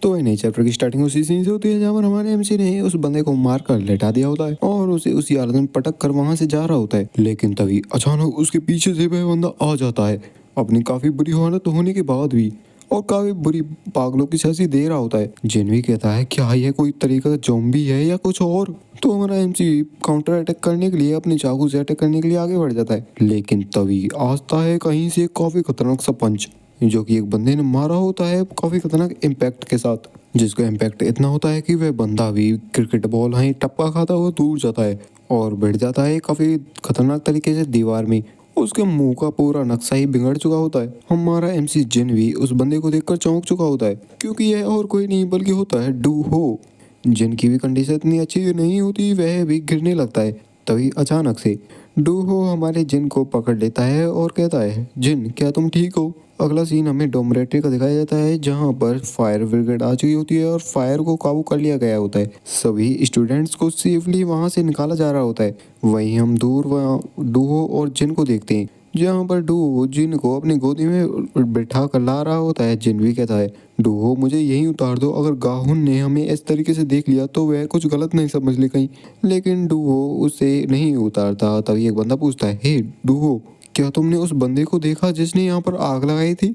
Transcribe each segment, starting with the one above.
तो वही नई चैप्टर की स्टार्टिंग उसी सीन से होती है जहाँ पर हमारे एमसी ने उस बंदे को मार कर लेटा दिया होता है और उसे उसी हालत में पटक कर वहां से जा रहा होता है। लेकिन तभी अचानक उसके पीछे से वह बंदा आ जाता है अपनी काफी बुरी हालत होने के बाद भी, और काफी बुरी पागलों की सजा दे रहा होता है। जिन भी कहता है क्या यह कोई तरीका का ज़ॉम्बी है या कुछ और। तो हमारा एमसी काउंटर अटैक करने के लिए अपनी चाकू से अटैक करने के लिए आगे बढ़ जाता है, लेकिन तभी आता है कहीं से काफी खतरनाक सा पंच जो कि एक बंदे ने मारा होता है काफी खतरनाक इम्पैक्ट के साथ, जिसका इम्पैक्ट इतना होता है कि वह बंदा भी क्रिकेट बॉल ही टप्पा खाता हुआ दूर जाता है और बैठ जाता है काफी खतरनाक तरीके से दीवार में। उसके मुंह का पूरा नक्शा ही बिगड़ चुका होता है। हमारा एमसी जिन भी उस बंदे को देखकर चौंक चुका होता है क्योंकि यह और कोई नहीं बल्कि होता है डू हो। जिन की भी कंडीशन इतनी अच्छी नहीं होती वह भी गिरने लगता है। तभी अचानक से डू हो हमारे जिन को पकड़ लेता है और कहता है जिन क्या तुम ठीक हो। अगला सीन हमें डोमरेटरी का दिखाया जाता है जहां पर फायर ब्रिगेड आ चुकी होती है और फायर को काबू कर लिया गया होता है। सभी स्टूडेंट्स को सेफली वहां से निकाला जा रहा होता है। वहीं हम दूर वहाँ डूहो और जिन को देखते हैं जहाँ पर डूहो जिन को अपनी गोदी में बैठा कर ला रहा होता है। जिन भी कहता है डूहो मुझे यहीं उतार दो, अगर गाहुन ने हमें इस तरीके से देख लिया तो वह कुछ गलत नहीं समझ ले कहीं। लेकिन डूहो उसे नहीं उतारता। तभी एक बंदा पूछता है हे डूहो क्या तुमने उस बंदे को देखा जिसने यहाँ पर आग लगाई थी।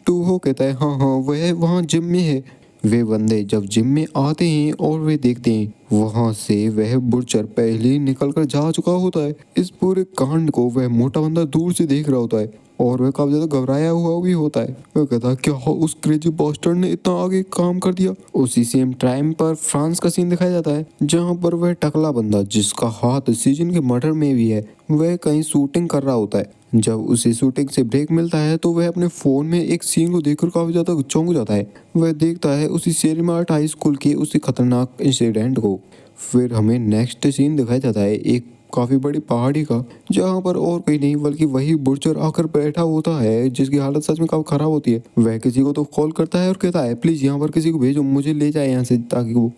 टूहो कहता है हाँ हाँ वह वहाँ जिम में है। वे बंदे जब जिम में आते हैं और वे देखते हैं वहां से वह बुरचर पहले ही निकल कर जा चुका होता है। इस पूरे कांड को वह मोटा बंदा दूर से देख रहा होता है और वह काफी ज्यादा घबराया हुआ भी होता है। वह कहता है क्या उस क्रेजी बॉस्टर्ड ने इतना आगे काम कर दिया। उसी सेम टाइम पर फ्रांस का सीन दिखाया जाता है जहाँ पर वह टकला बंदा जिसका हाथ सीजन के मर्डर में भी है वह कहीं शूटिंग कर रहा होता है। जब उसे शूटिंग से ब्रेक मिलता है तो वह अपने फोन में एक सीन को देखकर काफी ज्यादा चौंक जाता है। वह देखता है उसी शेरमार्ट हाई स्कूल के उसी खतरनाक इंसिडेंट को। फिर हमें नेक्स्ट सीन दिखाया जाता है एक काफी बड़ी पहाड़ी का जहाँ पर और कोई नहीं बल्कि वही बुरचर आकर बैठा होता है जिसकी हालत सच में काफी खराब होती है। वह किसी को तो कॉल करता है और कहता है प्लीज यहाँ पर किसी को भेजो मुझे ले जाए यहाँ से, ताकि वो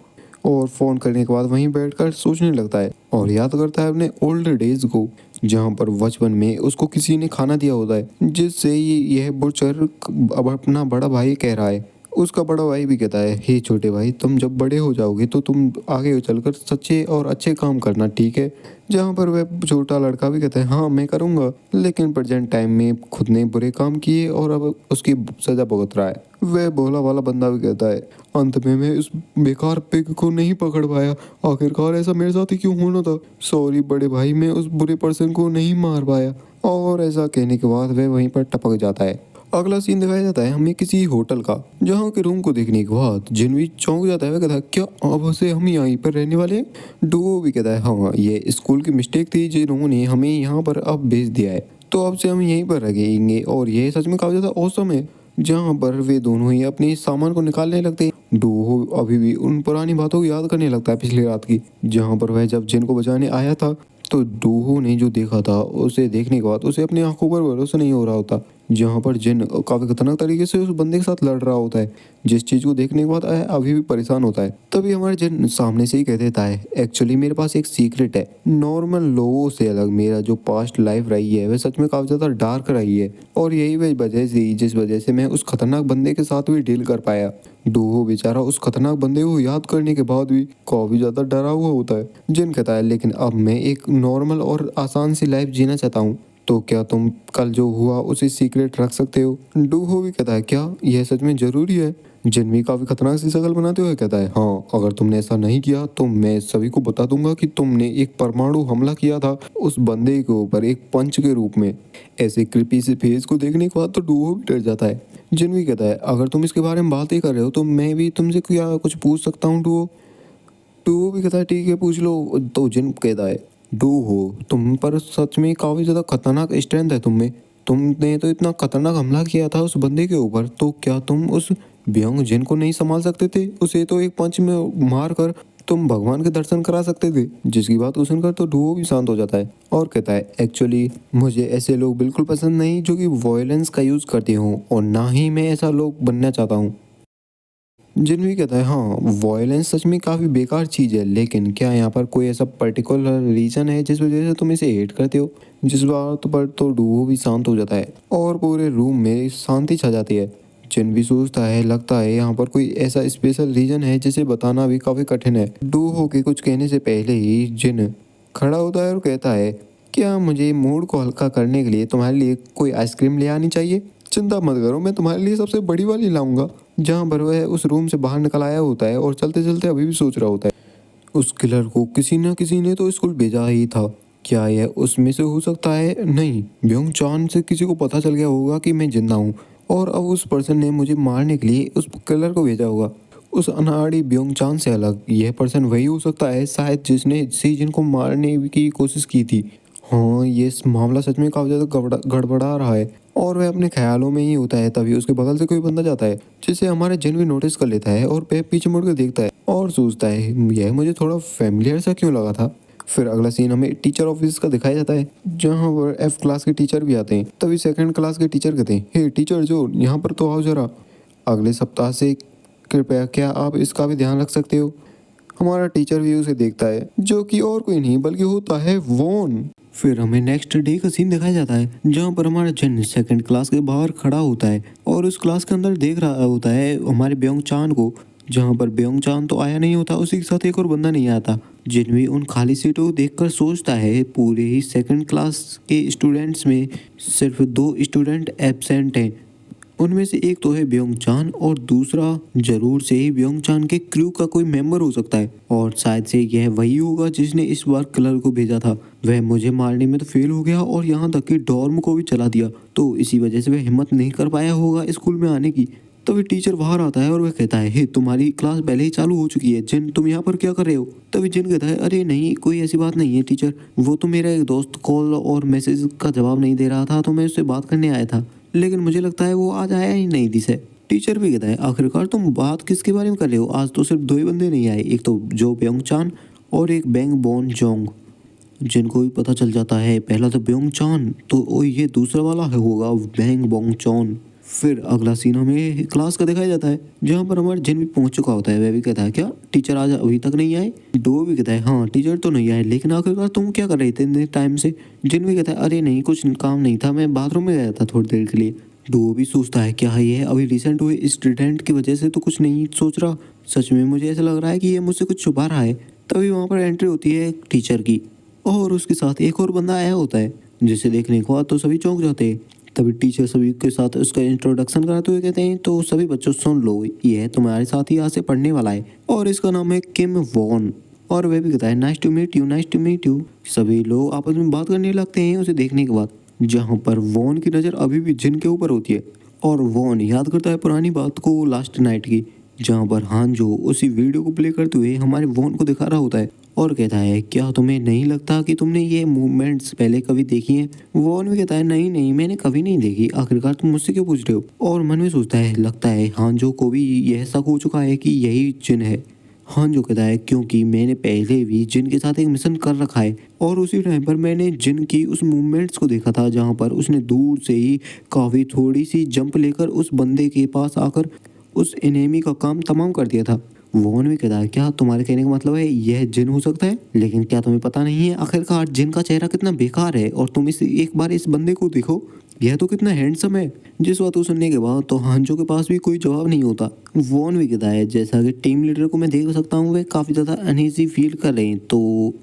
और फोन करने के बाद वहीं बैठकर सोचने लगता है और याद करता है अपने ओल्ड डेज को जहाँ पर बचपन में उसको किसी ने खाना दिया होता है जिससे यह बुरचर अब अपना बड़ा भाई कह रहा है। उसका बड़ा भाई भी कहता है हे छोटे भाई तुम जब बड़े हो जाओगे तो तुम आगे चलकर सच्चे और अच्छे काम करना, ठीक है। जहाँ पर वह छोटा लड़का भी कहता है हाँ मैं करूँगा, लेकिन प्रेजेंट टाइम में खुद ने बुरे काम किए और अब उसकी सजा भुगत रहा है। वह भोला वाला बंदा भी कहता है अंत में मैं उस बेकार पिग को नहीं पकड़ पाया, आखिरकार ऐसा मेरे साथ ही क्यों होना था, सॉरी बड़े भाई मैं उस बुरे पर्सन को नहीं मार पाया। और ऐसा कहने के बाद वह वहीं पर टपक जाता है। अगला सीन दिखाया जाता है हमें किसी होटल का जहाँ के रूम को देखने के बाद जिन भी चौंक जाता है। वह कहता है क्या अब से हम यहीं पर रहने वाले हैं। डुओ भी कहता है हाँ ये स्कूल की मिस्टेक थी जिन्होंने हमें यहाँ पर अब भेज दिया है, तो अब से हम यहीं पर रहेंगे। और ये सच में काफी ज्यादा औसम है। जहाँ पर वे दोनों ही अपने सामान को निकालने लगते हैं। डुओ अभी भी उन पुरानी बातों को याद करने लगता है पिछली रात की, जहाँ पर वह जब जिन को बचाने आया था तो डूहो ने जो देखा था उसे देखने के बाद उसे अपनी आंखों पर भरोसा नहीं हो रहा होता। जहाँ पर जिन काफी खतरनाक तरीके से उस बंदे के साथ लड़ रहा होता है जिस चीज को देखने के बाद अभी भी परेशान होता है। तभी हमारे जिन सामने से ही कह देता है एक्चुअली मेरे पास एक सीक्रेट है, नॉर्मल लोगों से अलग मेरा जो पास्ट लाइफ रही है वह सच में काफी ज्यादा डार्क रही है और यही वजह थी जिस वजह से मैं उस खतरनाक बंदे के साथ भी डील कर पाया। डूहो बेचारा उस खतरनाक बंदे को याद करने के बाद भी काफी ज्यादा डरा हुआ होता है। जिन कहता है लेकिन अब मैं एक नॉर्मल और आसान सी लाइफ जीना चाहता हूँ, तो क्या तुम कल जो हुआ उसे सीक्रेट रख सकते हो। डूहो भी कहता है क्या यह सच में जरूरी है। जिन भी काफी खतरनाक सी शक्ल बनाते हुए कहता है हाँ अगर तुमने ऐसा नहीं किया तो मैं सभी को बता दूंगा कि तुमने एक परमाणु हमला किया था उस बंदे के ऊपर एक पंच के रूप में। ऐसे क्रिपी से फेस को देखने के बाद तो डूहो भी डर जाता है। जिन भी कहता है अगर तुम इसके बारे में बात ही कर रहे हो तो मैं भी तुमसे क्या कुछ पूछ सकता हूँ डूहो। डूहो भी कहता है ठीक है पूछ लो। तो जिन कहता है डूहो तुम पर सच में काफी ज्यादा खतरनाक स्ट्रेंथ है तुम में, तुमने तो इतना खतरनाक हमला किया था उस बंदे के ऊपर, तो क्या तुम उस व्यंग जिन को नहीं संभाल सकते थे, उसे तो एक पंच में मार कर तुम भगवान के दर्शन करा सकते थे। जिसकी बात को सुनकर तो डुओ भी शांत हो जाता है और कहता है एक्चुअली मुझे ऐसे लोग बिल्कुल पसंद नहीं जो कि वॉयलेंस का यूज करते हों और ना ही मैं ऐसा लोग बनना चाहता हूँ। जिन भी कहता है हाँ वॉयलेंस सच में काफ़ी बेकार चीज़ है, लेकिन क्या यहाँ पर कोई ऐसा पर्टिकुलर रीज़न है जिस वजह से तुम इसे हेट करते हो। जिस बात पर तो डूहो भी शांत हो जाता है और पूरे रूम में शांति छा जाती है। जिन भी सोचता है लगता है यहाँ पर कोई ऐसा स्पेशल रीजन है जिसे बताना भी काफी कठिन है। डू हो के कुछ कहने से पहले ही जिन खड़ा होता है और कहता है, क्या मुझे मूड को हल्का करने के लिए तुम्हारे लिए कोई आइसक्रीम ले आनी चाहिए? चिंता मत करो, मैं तुम्हारे लिए सबसे बड़ी वाली लाऊंगा। जहाँ पर वह उस रूम से बाहर निकल आया होता है और चलते चलते अभी भी सोच रहा होता है, उस किलर को किसी न किसी ने तो स्कूल भेजा ही था। क्या यह उसमें से हो सकता है? नहीं, ब्योंग चान से किसी को पता चल गया होगा कि मैं जिंदा हूँ और अब उस पर्सन ने मुझे मारने के लिए उस किलर को भेजा होगा। उस अनाड़ी ब्योंग चान से अलग यह पर्सन वही हो सकता है शायद जिसने सी जिन को मारने की कोशिश की थी। हाँ, ये मामला सच में काफी ज्यादा गड़बड़ा रहा है और वह अपने ख्यालों में ही होता है। तभी उसके बगल से कोई बंदा जाता है जिसे हमारे जिन भी नोटिस कर लेता है और पीछे मुड़ कर देखता है और सोचता है यह मुझे थोड़ा फेमिलियर सा क्यों लगा था। फिर अगला सीन हमें टीचर ऑफिस का दिखाया जाता है जहाँ पर एफ क्लास के टीचर भी आते हैं। तभी सेकंड क्लास के टीचर कहते हैं, हे टीचर जो यहाँ पर तो आओ जरा, अगले सप्ताह से कृपया क्या आप इसका भी ध्यान रख सकते हो। हमारा टीचर भी उसे देखता है जो कि और कोई नहीं बल्कि होता है वॉन। फिर हमें नेक्स्ट डे का सीन दिखाया जाता है जहाँ पर हमारा जिन सेकंड क्लास के बाहर खड़ा होता है और उस क्लास के अंदर देख रहा होता है हमारे ब्योंग चान को। जहाँ पर ब्योंग चान तो आया नहीं होता, उसी के साथ एक और बंदा नहीं आता। जिन भी उन खाली सीटों को देखकर सोचता है पूरे ही सेकंड क्लास के स्टूडेंट्स में सिर्फ 2 स्टूडेंट एब्सेंट हैं। उनमें से एक तो है ब्योंग चान और दूसरा जरूर से ही ब्योंग चान के क्रू का कोई मेंबर हो सकता है और शायद से यह वही होगा जिसने इस बार किलर को भेजा था। वह मुझे मारने में तो फेल हो गया और यहाँ तक कि डॉर्म को भी चला दिया, तो इसी वजह से वह हिम्मत नहीं कर पाया होगा स्कूल में आने की। तभी टीचर बाहर आता है और वह कहता है, हे तुम्हारी क्लास पहले ही चालू हो चुकी है, जिन तुम यहाँ पर क्या कर रहे हो? तभी जिन कहता है, अरे नहीं कोई ऐसी बात नहीं है टीचर, वो तो मेरा एक दोस्त कॉल और मैसेज का जवाब नहीं दे रहा था तो मैं उससे बात करने आया था, लेकिन मुझे लगता है वो आज आया ही नहीं दिसे। टीचर भी कहता है, आखिरकार तुम बात किसके बारे में कर रहे हो? आज तो सिर्फ 2 ही बंदे नहीं आए, एक तो जो ब्योंग चान और एक बैंग बॉन जोंग। जिनको भी पता चल जाता है पहला तो ब्योंग चान तो ये दूसरा वाला है होगा बैंग बॉन्ग चॉन। फिर अगला सीन हमें क्लास का दिखाया जाता है जहाँ पर हमारा जिन भी पहुंच चुका होता है। वह भी कहता है, क्या टीचर आज अभी तक नहीं आए? डो भी कहता है, हाँ टीचर तो नहीं आए, लेकिन आखिरकार तुम क्या कर रहे थे इतने टाइम से? जिन भी कहता है, अरे नहीं कुछ काम नहीं था, मैं बाथरूम में गया था थोड़ी देर के लिए। डो भी सोचता है, क्या है ये अभी रिसेंट हुए स्टूडेंट की वजह से तो कुछ नहीं सोच रहा, सच में मुझे ऐसा लग रहा है कि ये मुझसे कुछ छुपा रहा है। तभी वहाँ पर एंट्री होती है टीचर की और उसके साथ एक और बंदा आया होता है जिसे देखने के बाद तो सभी चौंक जाते हैं। तभी टीचर सभी के साथ उसका इंट्रोडक्शन कराते हुए कहते हैं, तो सभी बच्चों सुन लो, ये तुम्हारे साथ ही आज से पढ़ने वाला है और इसका नाम है किम वॉन। और वह भी कहता है, nice to meet you, nice to meet you. सभी लोग आपस में बात करने लगते हैं उसे देखने के बाद, जहाँ पर वॉन की नज़र अभी भी जिन के ऊपर होती है और वॉन याद करता है पुरानी बात को लास्ट नाइट की, जहाँ पर हान जो उसी वीडियो को प्ले करते हुए हमारे वॉन को दिखा रहा होता है और कहता है, क्या तुम्हें नहीं लगता कि तुमने ये मूवमेंट्स पहले कभी देखी हैं? वॉन भी कहता है, नहीं नहीं मैंने कभी नहीं देखी, आखिरकार तुम मुझसे क्यों पूछ रहे हो? और मन में सोचता है, लगता है हांजो को भी यह शक हो चुका है कि यही जिन है। हांजो कहता है, क्योंकि मैंने पहले भी जिन के साथ एक मिशन कर रखा है और उसी टाइम पर मैंने जिन की उस मूवमेंट्स को देखा था जहाँ पर उसने दूर से ही काफ़ी थोड़ी सी जंप लेकर उस बंदे के पास आकर उस एनिमी का काम तमाम कर दिया था। वॉन भी कहता है, क्या तुम्हारे कहने का मतलब है यह जिन हो सकता है? लेकिन क्या तुम्हें पता नहीं है आखिरकार जिन का चेहरा कितना बेकार है? और तुम इस एक बार इस बंदे को देखो, यह तो कितना हैंडसम है। जिस बात को सुनने के बाद तो हांजो के पास भी कोई जवाब नहीं होता। वॉन भी कहता है, जैसा कि टीम लीडर को मैं देख सकता हूँ वे काफ़ी ज़्यादा अनईजी फील कर रहे हैं, तो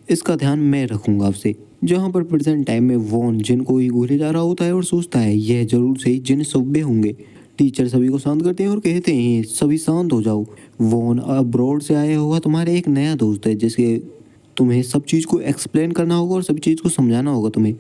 इसका ध्यान मैं रखूंगा आपसे। जहाँ पर प्रेजेंट टाइम में वॉन जिन को ही घूरे जा रहा होता है और सोचता है यह जरूर से ही जिन सभ्य होंगे। टीचर सभी को शांत करते हैं और कहते हैं, सभी शांत हो जाओ, वॉन अब्रॉड से आया होगा तुम्हारे एक नया दोस्त है जिसके तुम्हें सब चीज़ को एक्सप्लेन करना होगा और सब चीज़ को समझाना होगा तुम्हें।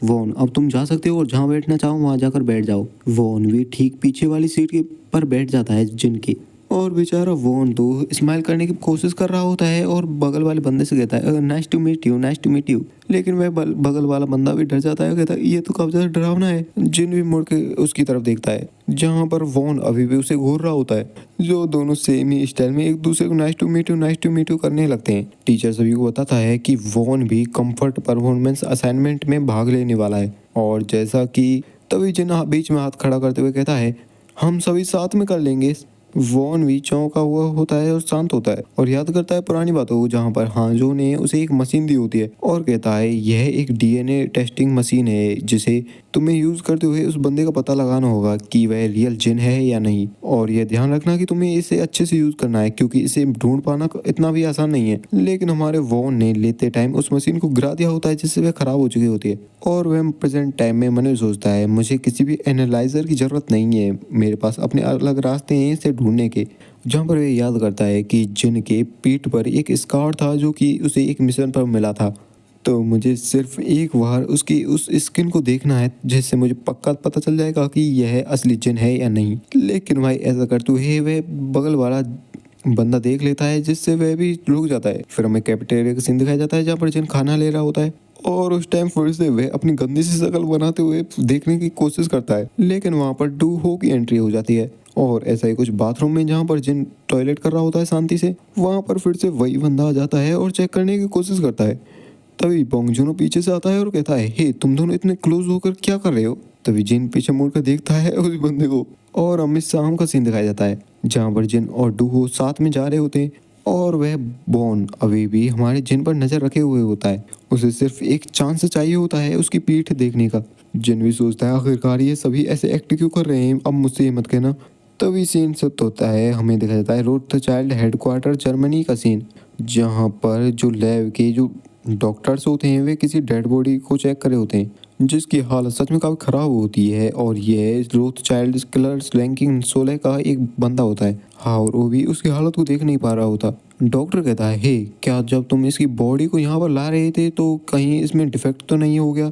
वॉन अब तुम जा सकते हो और जहाँ बैठना चाहो वहाँ जाकर बैठ जाओ। वॉन भी ठीक पीछे वाली सीट के पर बैठ जाता है जिनकी, और बेचारा वॉन तो स्माइल करने की कोशिश कर रहा होता है और बगल वाले बंदे से कहता है, nice to meet you, nice to meet you. लेकिन वह बगल वाला बंदा भी डर जाता है, कहता है ये तो काफी ज्यादा डरावना है। जिन भी मुड़ के उसकी तरफ देखता है जहाँ पर वॉन अभी भी उसे घूर रहा होता है, जो दोनों सेम ही स्टाइल में एक दूसरे को nice to meet you, nice to meet you करने लगते हैं। टीचर सभी को बताता है कि वॉन भी कंफर्ट परफॉर्मेंस असाइनमेंट में भाग लेने वाला है। और जैसा कि तभी जिन बीच में हाथ खड़ा करते हुए कहता है, हम सभी साथ में कर लेंगे। वॉन भी चौंका हुआ होता है और शांत होता है और याद करता है पुरानी बातों को, जहाँ पर हांजो ने उसे एक मशीन दी होती है और कहता है यह एक डीएनए टेस्टिंग मशीन है जिसे तुम्हें यूज करते हुए उस बंदे का पता लगाना होगा कि वह रियल जिन है या नहीं। और यह ध्यान रखना कि तुम्हें इसे अच्छे से यूज करना है क्योंकि इसे ढूंढ पाना इतना भी आसान नहीं है। लेकिन हमारे वॉन ने लेते टाइम उस मशीन को गिरा दिया होता है जिससे वह खराब हो चुकी होती है। और वह प्रेजेंट टाइम में मन में सोचता है मुझे किसी भी एनालाइजर की जरूरत नहीं है, मेरे पास अपने अलग रास्ते हैं इसे ढूंढने के। जहाँ पर वह याद करता है कि जिन के पीठ पर एक स्कार था जो कि उसे एक मिशन पर मिला था, तो मुझे सिर्फ एक बार उसकी उस स्किन को देखना है जिससे मुझे पक्का पता चल जाएगा कि यह असली जिन है या नहीं। लेकिन भाई ऐसा करते हुए वह बगल वाला बंदा देख लेता है जिससे वह भी रुक जाता है। फिर हमें कैफेटेरिया का सीन दिखाया जाता है जहाँ पर जिन खाना ले रहा होता है और उस टाइम फिर से वह अपनी गंदी सी शक्ल बनाते हुए देखने की कोशिश करता है, लेकिन वहाँ पर डू हो की एंट्री हो जाती है। और ऐसा ही कुछ बाथरूम में जहाँ पर जिन टॉयलेट कर रहा होता है शांति से, वहाँ पर फिर से वही बंदा आ जाता है और चेक करने की कोशिश करता है। तभी बोंग जूनो पीछे से आता है और कहता है हे तुम दोनों इतने क्लोज होकर क्या कर रहे हो। तभी जिन पीछे मुड़कर देखता है उस बंदे को और हमें शाम का सीन दिखाया जाता है जहाँ पर जिन और डूहो साथ में जा रहे होते हैं और वह बॉन अभी भी हमारे जिन पर नजर रखे हुए होता है। उसे सिर्फ एक चांस चाहिए होता है उसकी पीठ देखने का। जिन भी सोचता है आखिरकार ये सभी ऐसे एक्ट क्यों कर रहे हैं, अब मुझसे ये मत कहना। तभी सीन शिफ्ट होता है, हमें दिखाया जाता है road the child headquarter Germany का सीन, जहाँ पर जो लैब के जो डॉक्टर्स होते हैं वे किसी डेड बॉडी को चेक करे होते हैं जिसकी हालत सच में काफ़ी ख़राब होती है। और ये रोथ चाइल्ड किलर्स रैंकिंग 16 का एक बंदा होता है। हाँ, और वो भी उसकी हालत को देख नहीं पा रहा होता। डॉक्टर कहता है हे क्या जब तुम इसकी बॉडी को यहाँ पर ला रहे थे तो कहीं इसमें डिफेक्ट तो नहीं हो गया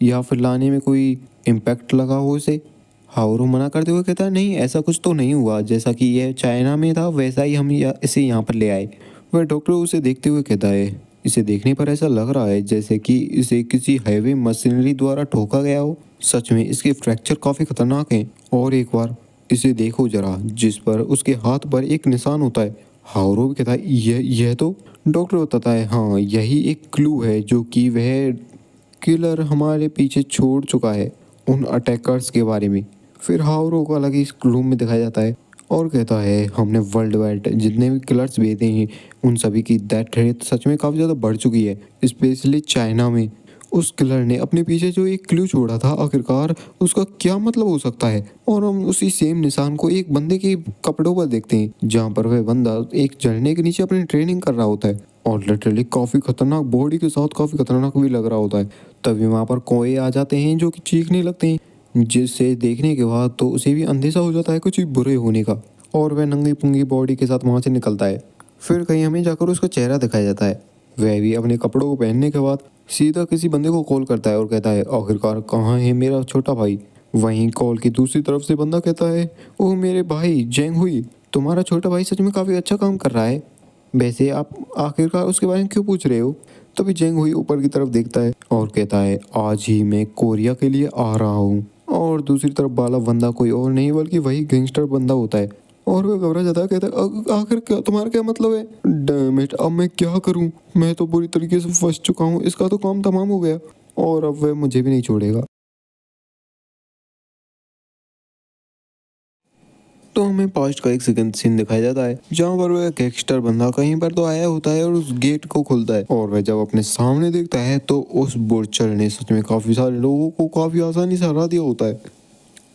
या फिर लाने में कोई इम्पैक्ट लगा हो इसे। हाँ, और वो मना करते हुए कहता है नहीं ऐसा कुछ तो नहीं हुआ, जैसा कि यह चाइना में था वैसा ही हम इसे यहाँ पर ले आए। वह डॉक्टर उसे देखते हुए कहता है इसे देखने पर ऐसा लग रहा है जैसे कि इसे किसी हैवी मशीनरी द्वारा ठोका गया हो। सच में इसके फ्रैक्चर काफ़ी खतरनाक हैं और एक बार इसे देखो जरा, जिस पर उसके हाथ पर एक निशान होता है। हाउरो भी कहता है यह तो। डॉक्टर बताता है हाँ यही एक क्लू है जो कि वह किलर हमारे पीछे छोड़ चुका है उन अटैकर्स के बारे में। फिर हाउरो को अलग ही रूम में दिखाया जाता है और कहता है हमने वर्ल्ड वाइड जितने भी किलर्स भेजे हैं उन सभी की डेथ रेट सच में काफ़ी ज़्यादा बढ़ चुकी है, स्पेशली चाइना में। उस किलर ने अपने पीछे जो एक क्लू छोड़ा था आखिरकार उसका क्या मतलब हो सकता है। और हम उसी सेम निशान को एक बंदे के कपड़ों पर देखते हैं जहाँ पर वह बंदा एक झरने के नीचे अपनी ट्रेनिंग कर रहा होता है और लिटरली काफ़ी खतरनाक बॉडी के साथ काफ़ी खतरनाक भी लग रहा होता है। तभी वहाँ पर कोए आ जाते हैं जो कि चीखने लगते हैं, जिससे देखने के बाद तो उसे भी अंदेशा हो जाता है कुछ बुरे होने का और वह नंगी पुंगी बॉडी के साथ वहाँ से निकलता है। फिर कहीं हमें जाकर उसका चेहरा दिखाया जाता है। वह भी अपने कपड़ों को पहनने के बाद सीधा किसी बंदे को कॉल करता है और कहता है आखिरकार कहाँ है मेरा छोटा भाई। वहीं कॉल की दूसरी तरफ से बंदा कहता है ओह मेरे भाई जेंग हुई, तुम्हारा छोटा भाई सच में काफ़ी अच्छा काम कर रहा है, वैसे आप आखिरकार उसके बारे में क्यों पूछ रहे हो। तभी जेंग हुई ऊपर की तरफ देखता है और कहता है आज ही मैं कोरिया के लिए आ रहा हूँ। और दूसरी तरफ वाला बंदा कोई और नहीं बल्कि वही गैंगस्टर बंदा होता है और वह घबरा जाता है, कहता है आखिर क्या तुम्हारा क्या मतलब है। डैम इट, अब मैं क्या करूं, मैं तो पूरी तरीके से फंस चुका हूं, इसका तो काम तमाम हो गया और अब वह मुझे भी नहीं छोड़ेगा। तो हमें पास्ट का एक सेकंड सीन दिखाया जाता है जहाँ पर वह गैंगस्टर बंदा कहीं पर तो आया होता है और उस गेट को खुलता है और वह जब अपने सामने देखता है तो उस बुरचर ने सच में काफ़ी सारे लोगों को काफ़ी आसानी से हरा दिया होता है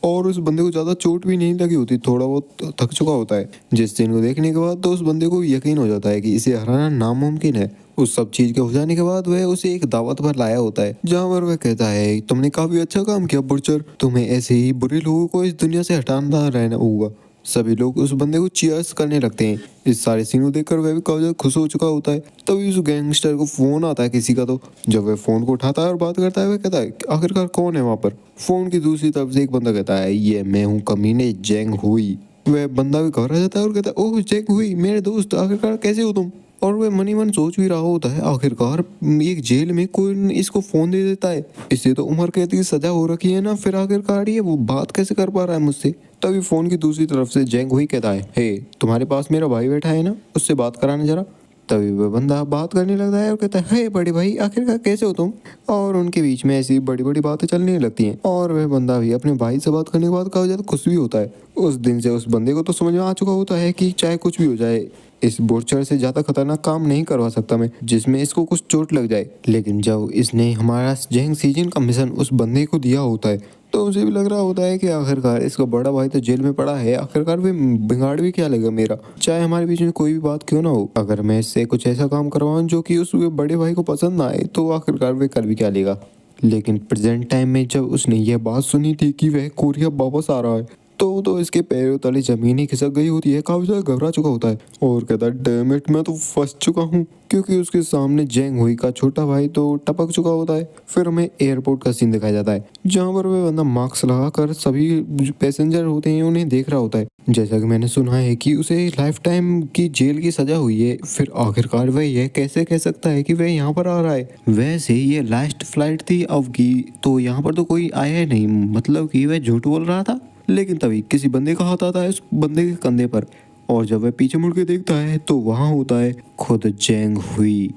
और उस बंदे को ज़्यादा चोट भी नहीं लगी होती, थोड़ा बहुत थक चुका होता है। जिस सीन को देखने के बाद तो उस बंदे को यकीन हो जाता है कि इसे हराना नामुमकिन है। उस सब चीज़ के हो जाने के बाद वह उसे एक दावत पर लाया होता है जहाँ पर वह कहता है तुमने काफ़ी अच्छा काम किया बुरचर, तुम्हें ऐसे ही बुरे लोगों को इस दुनिया से हटाना रहना होगा। सभी लोग उस बंदे को चीयर्स करने लगते हैं। इस सारे सीन को देखकर वह भी काफी ज्यादा खुश हो चुका होता है। तभी उस गैंगस्टर को फोन आता है किसी का, तो जब वह फोन को उठाता है और बात करता है वह कहता है आखिरकार कौन है वहाँ पर। फोन की दूसरी तरफ से एक बंदा कहता है ये मैं हूँ कमीने जेंग हुई। वह बंदा भी घबरा जाता है और कहता है ओह जेंग हुई मेरे दोस्त, आखिरकार कैसे हो तुम। और वह मनी मन सोच भी रहा होता है आखिरकार एक जेल में कोई इसको फोन दे देता है, इसे तो उम्र कैद की सजा हो रखी है ना, फिर आखिरकार ये वो बात कैसे कर पा रहा है मुझसे। तभी फोन की दूसरी तरफ से जेंग हुई कहता है हे तुम्हारे पास मेरा भाई बैठा है ना, उससे बात कराना जरा। तभी वह बंदा बात करने लगता है और कहता है, हे बड़े भाई आखिरकार कैसे हो तुम। और उनके बीच में ऐसी बड़ी बड़ी बातें चलने लगती हैं और वह बंदा भी अपने भाई से बात करने के बाद काफी ज्यादा खुश भी होता है। उस दिन से उस बंदे को तो समझ में आ चुका होता है कि चाहे कुछ भी हो जाए, इस बोरचर से ज्यादा खतरनाक काम नहीं करवा सकता मैं जिसमें इसको कुछ चोट लग जाए। लेकिन जब इसने हमारा जैंग सीजन का मिशन उस बंदे को दिया होता है तो उसे भी लग रहा होता है कि आखिरकार इसका बड़ा भाई तो जेल में पड़ा है, आखिरकार वे बिगाड़ भी क्या लेगा मेरा, चाहे हमारे बीच में कोई भी बात क्यों ना हो। अगर मैं इससे कुछ ऐसा काम करवाऊं जो कि उस बड़े भाई को पसंद ना आए तो आखिरकार वे कर भी क्या लेगा। लेकिन प्रेजेंट टाइम में जब उसने यह बात सुनी थी कि वह कोरिया वापस आ रहा है तो इसके पैरों तले जमीन ही खिसक गई होती है, काफी ज्यादा घबरा चुका होता है और कहता है डैम इट, मैं तो फंस चुका हूँ, क्योंकि उसके सामने जैंग हुई का छोटा भाई तो टपक चुका होता है। फिर हमें एयरपोर्ट का सीन दिखाया जाता है जहाँ पर वह बंदा मास्क लगाकर सभी जो पैसेंजर होते हैं उन्हें देख रहा होता है। जैसा कि मैंने सुना है कि उसे लाइफ टाइम की जेल की सजा हुई है, फिर आखिरकार वह यह कैसे कह सकता है कि वह यहाँ पर आ रहा है। वैसे ये लास्ट फ्लाइट थी अब की, तो यहाँ पर तो कोई आया ही नहीं, मतलब कि वह झूठ बोल रहा था। लेकिन तभी किसी बंदे का हाथ आता है उस बंदे के कंधे पर और जब वह पीछे मुड़ के देखता है तो वहां होता है खुद जैंग हुई।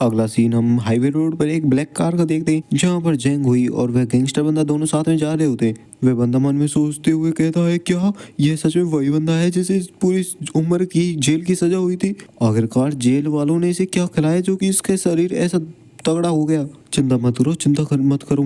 अगला सीन हम हाईवे रोड पर एक ब्लैक कार का देखते हैं जहां पर जैंग हुई और वह गैंगस्टर बंदा दोनों साथ में जा रहे होते हैं। वह बंदा मन में सोचते हुए कहता है, क्या यह सच में वही बंदा है जिसे पूरी उम्र की जेल की सजा हुई थी। आखिरकार जेल वालों ने इसे क्या खिलाया जो कि इसके शरीर ऐसा तगड़ा हो गया। चिंता मत करो, मत करो,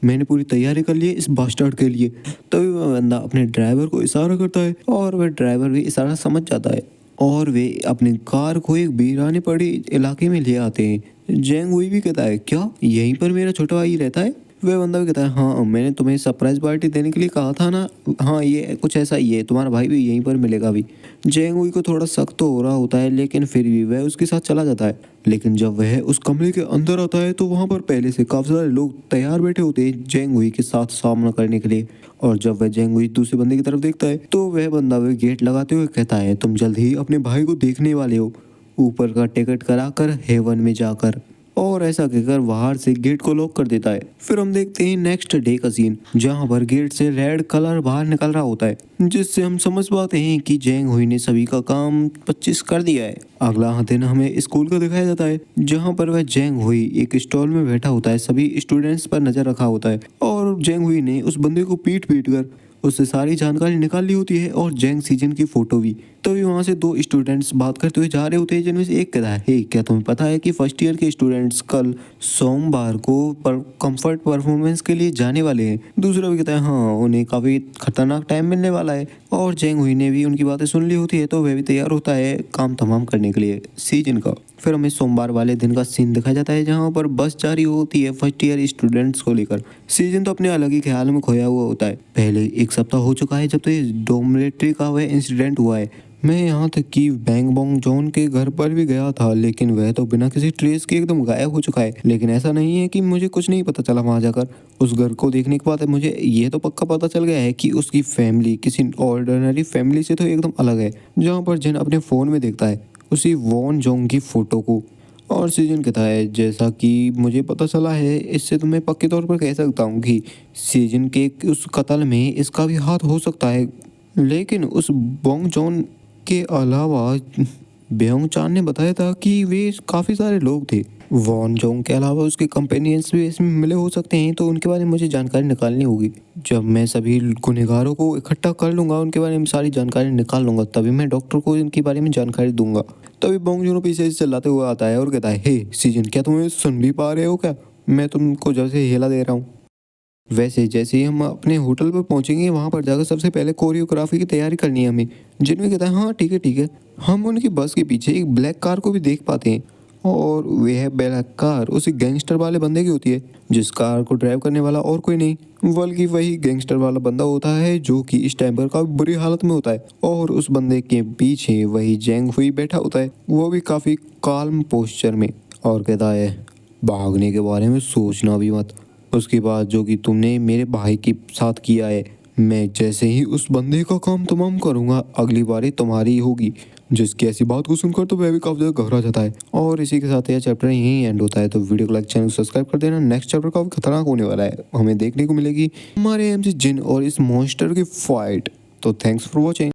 मैंने पूरी तैयारी कर ली है इस बास्टर्ड के लिए। तभी वह बंदा अपने ड्राइवर को इशारा करता है और वह ड्राइवर भी इशारा समझ जाता है और वे अपनी कार को एक वीराने पड़ी इलाके में ले आते हैं। जैंग हुई भी कहता है, क्या यहीं पर मेरा छोटा भाई रहता है। वह बंदा भी कहता है, हाँ मैंने तुम्हें सरप्राइज पार्टी देने के लिए कहा था ना, हाँ ये कुछ ऐसा ही है, तुम्हारा भाई भी यहीं पर मिलेगा अभी। जैंग हुई को थोड़ा सख्त तो हो रहा होता है लेकिन फिर भी वह उसके साथ चला जाता है। लेकिन जब वह उस कमरे के अंदर आता है तो वहां पर पहले से काफी सारे लोग तैयार बैठे होते हैं जैंग हुई के साथ सामना करने के लिए। और जब वह जैंग हुई दूसरे बंदे की तरफ देखता है तो वह बंदा वह गेट लगाते हुए कहता है, तुम जल्द ही अपने भाई को देखने वाले हो, ऊपर का टिकट कराकर हेवन में जाकर। और ऐसा कहकर बाहर से गेट को लॉक कर देता है। फिर हम देखते हैं नेक्स्ट डे का सीन जहां पर गेट से रेड कलर बाहर निकल रहा होता है जिससे हम समझ पाते हैं कि जैंग हुई ने सभी का काम 25 कर दिया है। अगला दिन हमें स्कूल का दिखाया जाता है जहां पर वह जैंग हुई एक स्टॉल में बैठा होता है, सभी स्टूडेंट्स पर नजर रखा होता है और जैंग हुई ने उस बंदे को पीट कर उससे सारी जानकारी निकाल ली होती है और जैंग सीजन की फोटो भी। तभी वहां से दो स्टूडेंट्स बात करते हुए जा रहे होते हैं जिनमें से एक कहता है, हे क्या तुम्हें पता है कि फर्स्ट ईयर के स्टूडेंट्स कल सोमवार को कंफर्ट परफॉर्मेंस के लिए जाने वाले हैं। दूसरा भी कहता है, हाँ उन्हें काफी खतरनाक टाइम मिलने वाला है। और जैंग हुई ने भी उनकी बातें सुन ली होती है तो वह भी तैयार होता है काम तमाम करने के लिए सीजन का। फिर हमें सोमवार वाले दिन का सीन दिखाया जाता है जहाँ पर बस जा रही होती है फर्स्ट ईयर स्टूडेंट्स को लेकर। सीजन तो अपने अलग ही ख्याल में खोया हुआ होता है। पहले एक सप्ताह हो चुका है जब तो डोमेट्री का वह इंसिडेंट हुआ है। मैं यहाँ तक कि बैंग बोंग जॉन के घर पर भी गया था लेकिन वह तो बिना किसी ट्रेस के एकदम गायब हो चुका है। लेकिन ऐसा नहीं है कि मुझे कुछ नहीं पता चला वहां जाकर। उस घर को देखने के बाद मुझे ये तो पक्का पता चल गया है कि उसकी फैमिली किसी ऑर्डिनरी फैमिली से तो एकदम अलग है। जहाँ पर जिन अपने फोन में देखता है उसी वॉन जोंग की फोटो को। और सीजन कहता है, जैसा कि मुझे पता चला है इससे तो मैं पक्के तौर पर कह सकता हूँ कि सीजन के उस कत्ल में इसका भी हाथ हो सकता है। लेकिन उस बोंग जॉन के अलावा बेयोंग चान ने बताया था कि वे काफ़ी सारे लोग थे। वॉन जोंग के अलावा उसके कंपेनियंस भी इसमें मिले हो सकते हैं तो उनके बारे में मुझे जानकारी निकालनी होगी। जब मैं सभी गुनहगारों को इकट्ठा कर लूँगा उनके बारे में सारी जानकारी निकाल लूँगा तभी मैं डॉक्टर को इनके बारे में जानकारी दूंगा। तभी बोंग जून पीछे से चिल्लाते हुए आता है और कहता है, हे सीजन क्या तुम्हें सुन भी पा रहे हो क्या, मैं तुमको जब से हेला दे रहा हूँ। वैसे जैसे ही हम अपने होटल पर पहुंचेंगे वहां पर जाकर सबसे पहले कोरियोग्राफी की तैयारी करनी है हमें। जिनमें कहता है, हाँ ठीक है ठीक है। हम उनकी बस के पीछे एक ब्लैक कार को भी देख पाते हैं और वह ब्लैक कार उसी गैंगस्टर वाले बंदे की होती है जिस कार को ड्राइव करने वाला और कोई नहीं बल्कि वही गैंगस्टर वाला बंदा होता है जो कि इस टाइम पर काफी बुरी हालत में होता है। और उस बंदे के पीछे वही जैंग हुई बैठा होता है, वो भी काफी काल्म पोस्चर में, और कहता है, भागने के बारे में सोचना भी मत। उसके बाद जो कि तुमने मेरे भाई के साथ किया है, मैं जैसे ही उस बंदे का काम तमाम करूंगा अगली बारी तुम्हारी ही होगी। जिसकी ऐसी बात को सुनकर तो वह भी काफी ज्यादा घबरा जाता है। और इसी के साथ यह चैप्टर यहीं एंड होता है। तो वीडियो को लाइक, चैनल सब्सक्राइब कर देना। नेक्स्ट चैप्टर काफी खतरनाक होने वाला है, हमें देखने को मिलेगी हमारे एमसी जिन और इस मॉन्स्टर की फाइट। तो थैंक्स फॉर वॉचिंग।